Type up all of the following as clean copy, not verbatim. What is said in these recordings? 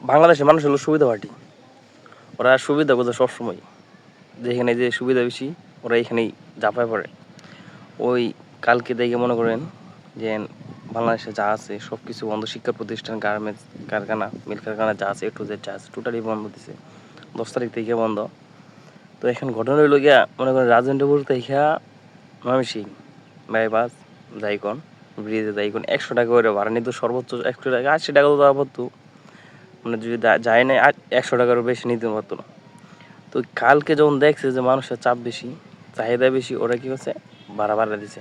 বাংলাদেশের মানুষ হলো সুবিধা পার্টি। ওরা সুবিধা বোঝে সবসময়, যেখানে যে সুবিধা বেশি ওরা এখানেই ঝাঁপায় পড়ে। ওই কালকে দেখে মনে করেন যে বাংলাদেশে যা আছে সব কিছু বন্ধ, শিক্ষা প্রতিষ্ঠান, গার্মেন্টস কারখানা, মিল কারখানা যা আছে, টু জেড যা আছে টোটালি বন্ধ দিছে 10 তারিখ থেকে বন্ধ। তো এখন ঘটনা হইল গিয়া মনে করেন রাজেন্দ্রপুর থেকে ময়মনসিং বাইপাস যাইকন ব্রিজে যাইকন 100 টাকা করে ভাড়া নিত, সর্বোচ্চ 100 টাকা, 80 টাকা তো দেওয়া পড়তো, মানে যদি যায় না 100 টাকারও বেশি নিতে পারতো না। তো কালকে যখন দেখছে যে মানুষের চাপ বেশি, চাহিদা বেশি, ওরা কি করছে ভাড়া বাড়া দিছে।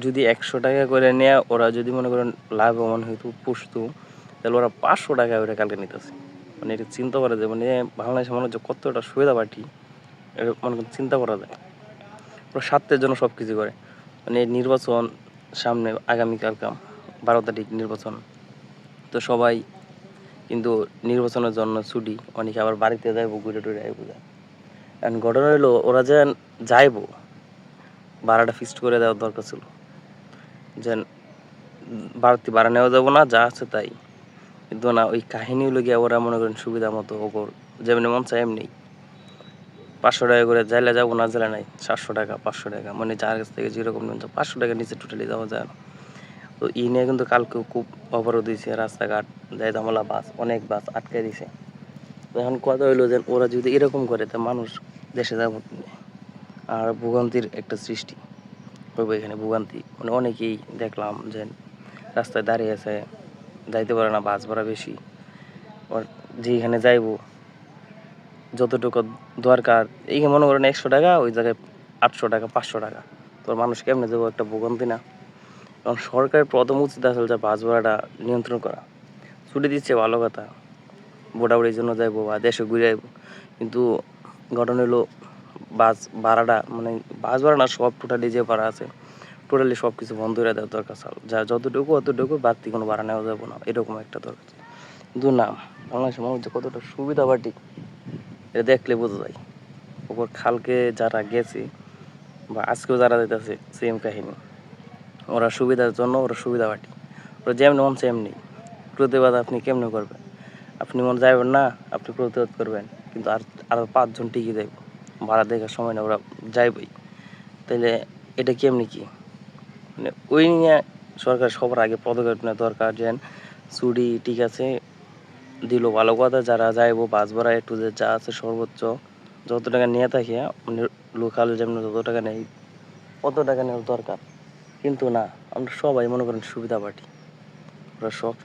যদি 100 টাকা করে নেয়, ওরা যদি মনে করেন লাভবান হইতো, পুষতো, তাহলে ওরা 500 টাকা করে কালকে নিতেছে। মানে এটা চিন্তা করা যায়, মানে বাংলাদেশের মানুষ যে কতটা সুবিধা পার্টি, এটা মনে করেন চিন্তা করা যায়। ওরা স্বার্থের জন্য সব কিছু করে। মানে নির্বাচন সামনে, আগামীকালকা 12 তারিখ নির্বাচন। তো সবাই কিন্তু নির্বাচনের জন্য ছুটি, অনেকে আবার বাড়িতে যাইবো, ঘুরে টুরে আইবো যায়। এখন ঘটনা হলো ওরা যে যাইবো, ভাড়াটা ফিক্সড করে দেওয়ার দরকার ছিল, যে বাড়তি ভাড়া নেওয়া যাবো না, যা আছে তাই। কিন্তু না, ওই কাহিনী হলো গিয়ে ওরা মনে করেন সুবিধা মতো ওপর যেমনি মন চায় এমনি 500 টাকা করে যাইলে যাবো, না জেলে নাই 700 টাকা, 500 টাকা, মানে যার কাছ থেকে যেরকম 500 টাকার নিচে টোটালি যাওয়া যায় না। তো এই নিয়ে কিন্তু কালকেও খুব অবরোধ দিয়েছে রাস্তাঘাট, যাই ঝামেলা, বাস, অনেক বাস আটকে দিছে। তো এখন কথা হইলো যে ওরা যদি এরকম করে, তা মানুষ দেশে যাবো কেমনে? আর ভোগান্তির একটা সৃষ্টি হইব এখানে, ভোগান্তি মানে অনেকেই দেখলাম যে রাস্তায় দাঁড়িয়ে আছে, যাইতে পারে না, বাস ভাড়া বেশি। আর যেখানে যাইবো যতটুকু দরকার, এই মনে করেন 100 টাকা, ওই জায়গায় 800 টাকা, 500 টাকা। তো মানুষ কেমনে যাবো? একটা ভোগান্তি না? কারণ সরকারের প্রথম উচিত আসলে যে বাস ভাড়াটা নিয়ন্ত্রণ করা। ছুটি দিচ্ছে ভালো কথা, বোটাবুড়ির জন্য যাইবো বা দেশে ঘুরে আইবো, কিন্তু ঘটনা হলো বাস ভাড়াটা, মানে বাস ভাড়া না, সব টোটালি যে ভাড়া আছে টোটালি সব কিছু বন্ধ করে দেওয়ার দরকার ছিল। যা যতটুকু অতটুকু, বাড়তি কোনো ভাড়া নেওয়া যাবে না, এরকম একটা দরকার। কিন্তু না, বাংলাদেশের মানুষ যে কতটা সুবিধা পার্টি, এটা দেখলে বোঝা যায়। ওপর কালকে যারা গেছে বা আজকেও যারা যেতেছে, সেম কাহিনী। ওরা সুবিধার জন্য, ওরা সুবিধা পার্টি, ওরা যেমনি মন এমনি। প্রতিবাদ আপনি কেমনে করবেন? আপনি মনে যাবেন না, আপনি প্রতিবাদ করবেন, কিন্তু আরো 5 জন টিকে যাইব, ভাড়া দেখার সময় না, ওরা যাইবই। তাইলে এটা কেমনি কি? মানে ওই নিয়ে সরকার সবার আগে পদক্ষেপ নেওয়া দরকার। যেন ছুটি ঠিক আছে দিল, ভালো কথা, যারা যাইবো বাস ভাড়া একটু যে যা আছে সর্বোচ্চ যত টাকা নিয়ে থাকি, মানে লোকাল যেমন যত টাকা নেই অত টাকা নেওয়ার দরকার। কিন্তু না, আমরা সবাই মনে করেন সুবিধা পাটি, ওরা সব